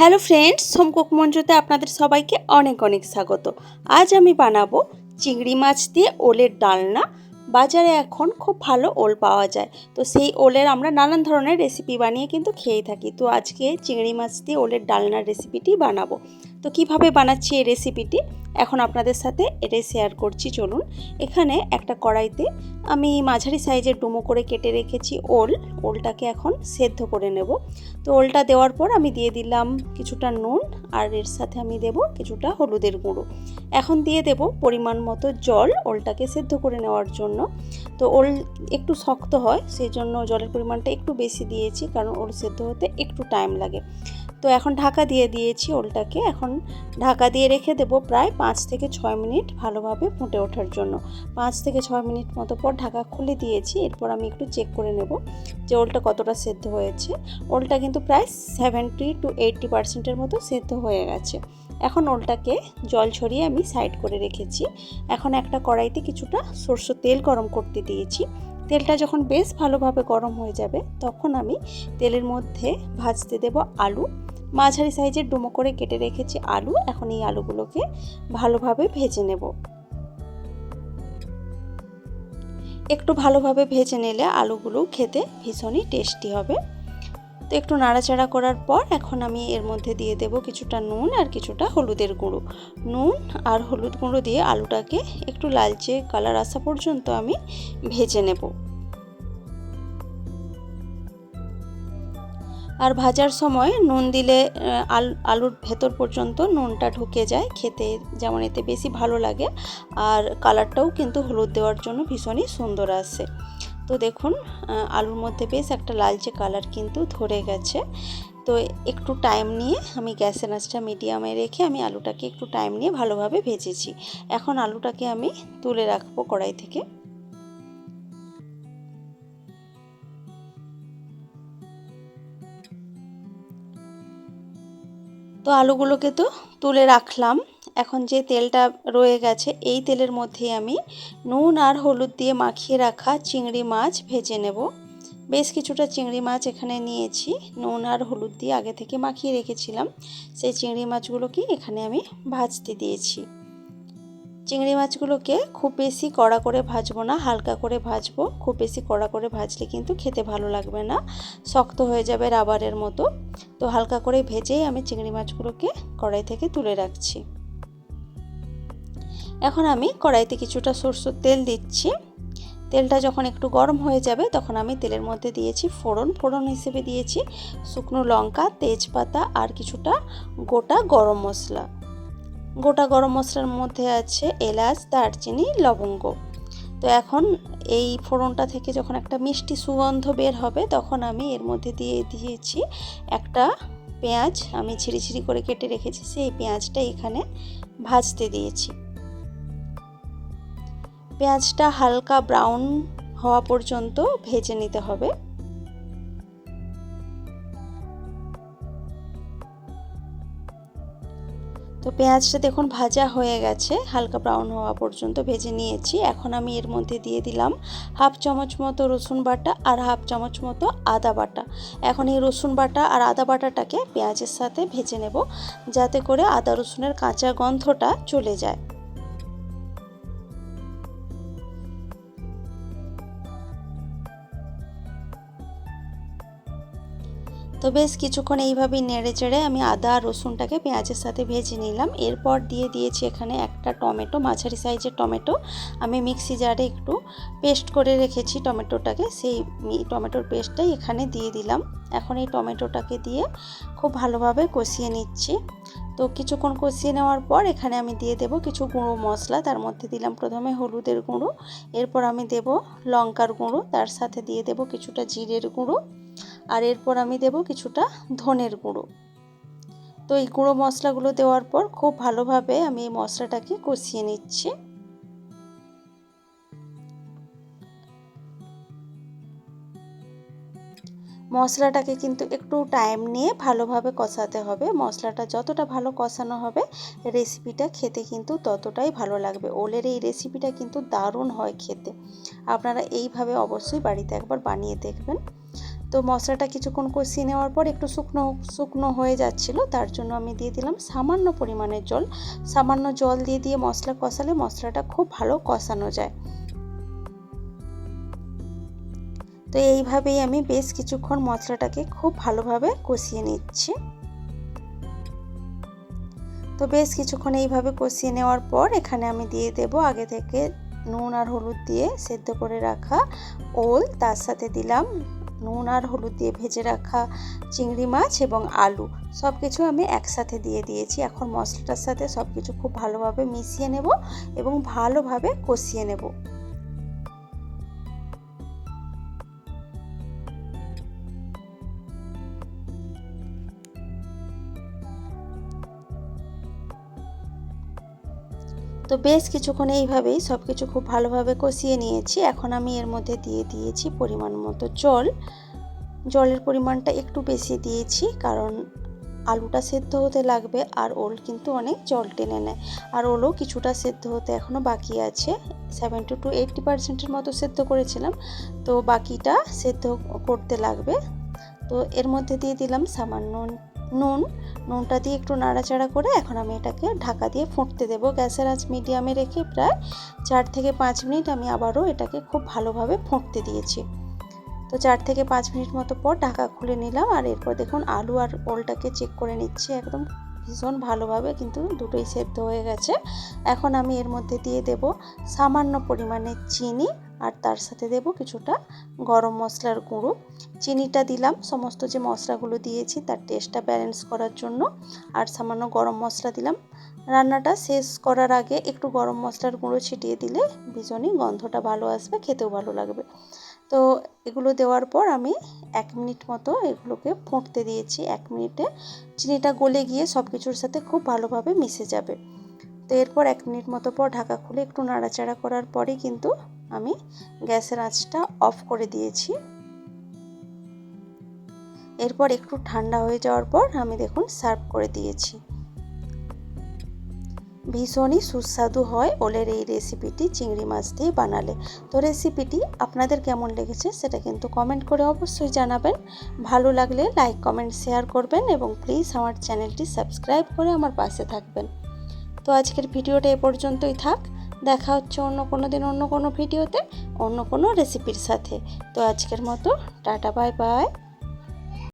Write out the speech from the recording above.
Hello friends, home cook মঞ্চতে আপনাদের সবাইকে অনেক অনেক স্বাগত। আজ আমি বানাবো চিংড়ি মাছ দিয়ে ওলের ডালনা। বাজারে এখন খুব ভালো ওল পাওয়া যায়, তো সেই ওলের আমরা নানান ধরনের রেসিপি বানিয়ে কিন্তু খেয়ে থাকি। তো আজকে চিংড়ি মাছ দিয়ে ওলের ডালনার রেসিপিটি বানাবো। তো কিভাবে বানাচ্ছি এই রেসিপিটি এখন আপনাদের সাথে এটাই শেয়ার করছি। চলুন, এখানে একটা কড়াইতে আমি মাঝারি সাইজের ডুমো করে কেটে রেখেছি ওলটাকে এখন সেদ্ধ করে নেব। তো ওলটা দেওয়ার পর আমি দিয়ে দিলাম কিছুটা নুন, আর এর সাথে আমি দেব কিছুটা হলুদের গুঁড়ো। এখন দিয়ে দেব পরিমাণ মতো জল ওলটাকে সেদ্ধ করে নেওয়ার জন্য। তো ওল একটু শক্ত হয়, সেই জন্য জলের পরিমাণটা একটু বেশি দিয়েছি, কারণ ওল সেদ্ধ হতে একটু টাইম লাগে। তো এখন ঢাকা দিয়ে দিয়েছি ওলটাকে। এখন ঢাকা দিয়ে রেখে দেব প্রায় 5 থেকে 6 মিনিট ভালোভাবে ফুটে ওঠার জন্য। 5 থেকে 6 মিনিট মতো পর ঢাকা খুলে দিয়েছি। এরপর আমি একটু চেক করে নেব যে ওলটা কতটা সেদ্ধ হয়েছে। ওলটা কিন্তু প্রায় 70 to 80% মতো সেদ্ধ হয়ে গেছে। এখন ওলটাকে জল ছড়িয়ে আমি সাইড করে রেখেছি। এখন একটা কড়াইতে কিছুটা সরষের তেল গরম করতে দিয়েছি। তেলটা যখন বেশ ভালোভাবে গরম হয়ে যাবে, তখন আমি তেলের মধ্যে ভাজতে দেব আলু। মাঝারি সাইজের ডুমো করে কেটে রেখেছি আলু। এখন এই আলুগুলোকে ভালোভাবে ভেজে নেব। একটু ভালোভাবে ভেজে নিলে আলুগুলো খেতে ভীষণই টেস্টি হবে। তো একটু নাড়াচাড়া করার পর এখন আমি এর মধ্যে দিয়ে দেব কিছুটা নুন আর কিছুটা হলুদের গুঁড়ো। নুন আর হলুদ গুঁড়ো দিয়ে আলুটাকে একটু লালচে কালার আসা পর্যন্ত আমি ভেজে নেব। আর ভাজার সময় নুন দিলে আলুর ভেতর পর্যন্ত নুনটা ঢুকে যায়, খেতে যেমন এতে বেশি ভালো লাগে, আর কালারটাও কিন্তু হলুদ দেওয়ার জন্য ভীষণই সুন্দর আসে। তো দেখুন, আলুর মধ্যে বেশ একটা লালচে কালার কিন্তু ধরে গেছে। তো একটু টাইম নিয়ে আমি গ্যাসের আঁচটা মিডিয়ামে রেখে আমি আলুটাকে একটু টাইম নিয়ে ভালোভাবে ভেজেছি। এখন আলুটাকে আমি তুলে রাখবো কড়াই থেকে। তো আলুগুলোকে তো তুলে রাখলাম। এখন যে তেলটা রয়ে গেছে, এই তেলের মধ্যে আমি নুন আর হলুদ দিয়ে মাখিয়ে রাখা চিংড়ি মাছ ভেজে নেব। বেশ কিছুটা চিংড়ি মাছ এখানে নিয়েছি, নুন আর হলুদ দিয়ে আগে থেকে মাখিয়ে রেখেছিলাম। সেই চিংড়ি মাছগুলোকে এখানে আমি ভাজতে দিয়েছি। চিংড়ি মাছগুলোকে খুব বেশি কড়া করে ভাজবো না, হালকা করে ভাজবো। খুব বেশি কড়া করে ভাজলে কিন্তু খেতে ভালো লাগবে না, শক্ত হয়ে যাবে রাবারের মতো। তো হালকা করে ভেজেই আমি চিংড়ি মাছগুলোকে কড়াই থেকে তুলে রাখছি। এখন আমি কড়াইতে কিছুটা সরষের তেল দিচ্ছি। তেলটা যখন একটু গরম হয়ে যাবে, তখন আমি তেলের মধ্যে দিয়েছি ফোড়ন হিসেবে দিয়েছি শুকনো লঙ্কা, তেজপাতা আর কিছুটা গোটা গরম মশলা। গোটা গরম মশলার মধ্যে আছে এলাচ, দারচিনি, লবঙ্গ। তো এখন এই ফোড়নটা থেকে যখন একটা মিষ্টি সুগন্ধ বের হবে, তখন আমি এর মধ্যে দিয়ে দিয়েছি একটা পেঁয়াজ। আমি ঝিরি করে কেটে রেখেছি, সেই পেঁয়াজটা এখানে ভাজতে দিয়েছি। পেঁয়াজটা হালকা ব্রাউন হওয়া পর্যন্ত ভেজে নিতে হবে। তো পেঁয়াজটা দেখুন ভাজা হয়ে গেছে, হালকা ব্রাউন হওয়া পর্যন্ত ভেজে নিয়েছি। এখন আমি এর মধ্যে দিয়ে দিলাম হাফ চামচ মতো রসুন বাটা আর হাফ চামচ মতো আদা বাটা। এখন এই রসুন বাটা আর আদা বাটাটাকে পেঁয়াজের সাথে ভেজে নেব, যাতে করে আদা রসুনের কাঁচা গন্ধটা চলে যায়। তো বেশ কিছুক্ষণ এইভাবেই নেড়ে চেড়ে আমি আদা আর রসুনটাকে পেঁয়াজের সাথে ভেজে নিলাম। এরপর দিয়ে দিয়েছি এখানে একটা টমেটো, মাঝারি সাইজের টমেটো। আমি মিক্সি জারে একটু পেস্ট করে রেখেছি টমেটোটাকে, সেই টমেটোর পেস্টটাই এখানে দিয়ে দিলাম। এখন এই টমেটোটাকে দিয়ে খুব ভালোভাবে কষিয়ে নিচ্ছি। তো কিছুক্ষণ কষিয়ে নেওয়ার পর এখানে আমি দিয়ে দেব কিছু গুঁড়ো মশলা। তার মধ্যে দিলাম প্রথমে হলুদের গুঁড়ো, এরপর আমি দেব লঙ্কার গুঁড়ো, তার সাথে দিয়ে দেব কিছুটা জিরের গুঁড়ো, আর এরপর আমি দেব কিছুটা ধনের গুঁড়ো। তো এই গুঁড়ো মশলাগুলো দেওয়ার পর খুব ভালোভাবে আমি এই মশলাটাকে কষিয়ে নিচ্ছি। মশলাটাকে কিন্তু একটু টাইম নিয়ে ভালোভাবে কষাতে হবে। মশলাটা যতটা ভালো কষানো হবে, রেসিপিটা খেতে কিন্তু ততটাই ভালো লাগবে। ওলের এই রেসিপিটা কিন্তু দারুণ হয় খেতে। আপনারা এইভাবে অবশ্যই বাড়িতে একবার বানিয়ে দেখবেন। তো মশলাটা কিছুক্ষণ কষিয়ে নেওয়ার পর একটু শুকনো শুকনো হয়ে যাচ্ছিল, তার জন্য আমি দিয়ে দিলাম সামান্য পরিমাণের জল। সামান্য জল দিয়ে মশলা কষালে মশলাটা খুব ভালো কষানো যায়। তো এইভাবেই আমি বেশ কিছুক্ষণ মশলাটাকে খুব ভালোভাবে কষিয়ে নিচ্ছি। তো বেশ কিছুক্ষণ এইভাবে কষিয়ে নেওয়ার পর এখানে আমি দিয়ে দেব আগে থেকে নুন আর হলুদ দিয়ে সেদ্ধ করে রাখা ওল, তার সাথে দিলাম নুন আর হলুদ দিয়ে ভেজে রাখা চিংড়ি মাছ এবং আলু, সব কিছু আমি একসাথে দিয়ে দিয়েছি। এখন মশলাটার সাথে সব কিছু খুব ভালোভাবে মিশিয়ে নেব এবং ভালোভাবে কষিয়ে নেব। তো বেশ কিছুক্ষণ এইভাবেই সব কিছু খুব ভালোভাবে কষিয়ে নিয়েছি। এখন আমি এর মধ্যে দিয়ে দিয়েছি পরিমাণ মতো জল। জলের পরিমাণটা একটু বেশি দিয়েছি, কারণ আলুটা সেদ্ধ হতে লাগবে আর ওল কিন্তু অনেক জল টেনে নেয়, আর ওলও কিছুটা সেদ্ধ হতে এখনও বাকি আছে। 70 to 80% মতো সেদ্ধ করেছিলাম, তো বাকিটা সেদ্ধ করতে লাগবে। তো এর মধ্যে দিয়ে দিলাম সামান্য নুনটা দিয়ে একটু নাড়াচাড়া করে এখন আমি এটাকে ঢাকা দিয়ে ফুটতে দেবো। গ্যাসের আঁচ মিডিয়ামে রেখে প্রায় 4 থেকে 5 মিনিট আমি আবারও এটাকে খুব ভালোভাবে ফুটতে দিয়েছি। তো 4 থেকে 5 মিনিট মতো পর ঢাকা খুলে নিলাম, আর এরপর দেখুন আলু আর ওলটাকে চেক করে নিচ্ছি, একদম ভীষণ ভালোভাবে কিন্তু দুটোই সেদ্ধ হয়ে গেছে। এখন আমি এর মধ্যে দিয়ে দেব সামান্য পরিমাণে চিনি, আর তার সাথে দেব কিছুটা গরম মশলার গুঁড়ো। চিনিটা দিলাম সমস্ত যে মশলাগুলো দিয়েছি তার টেস্টটা ব্যালেন্স করার জন্য, আর সামান্য গরম মশলা দিলাম। রান্নাটা শেষ করার আগে একটু গরম মশলার গুঁড়ো ছিটিয়ে দিলে ভীষণই গন্ধটা ভালো আসবে, খেতেও ভালো লাগবে। তো এগুলো দেওয়ার পর আমি 1 মিনিট মতো এগুলোকে ফুটতে দিয়েছি। 1 মিনিটে চিনিটা গলে গিয়ে সব কিছুর সাথে খুব ভালোভাবে মিশে যাবে। তো এরপর 1 মিনিট মতো পর ঢাকা খুলে একটু নাড়াচাড়া করার পরেই কিন্তু আমি গ্যাসের আঁচটা অফ করে দিয়েছি। এরপর একটু ঠান্ডা হয়ে যাওয়ার পর আমি দেখুন সার্ভ করে দিয়েছি। ভীষণই সুস্বাদু হয় ওলের এই রেসিপিটি চিংড়ি মাছ দিয়ে বানালে। তো রেসিপিটি আপনাদের কেমন লেগেছে সেটা কিন্তু কমেন্ট করে অবশ্যই জানাবেন। ভালো লাগলে লাইক কমেন্ট শেয়ার করবেন এবং প্লিজ আমার চ্যানেলটি সাবস্ক্রাইব করে আমার পাশে থাকবেন। তো আজকের ভিডিওটা এ পর্যন্তই থাক। দেখা হচ্ছে অন্য কোনো দিন অন্য কোনো ভিডিওতে অন্য কোনো রেসিপির সাথে। তো আজকের মতো টাটা বাই বাই।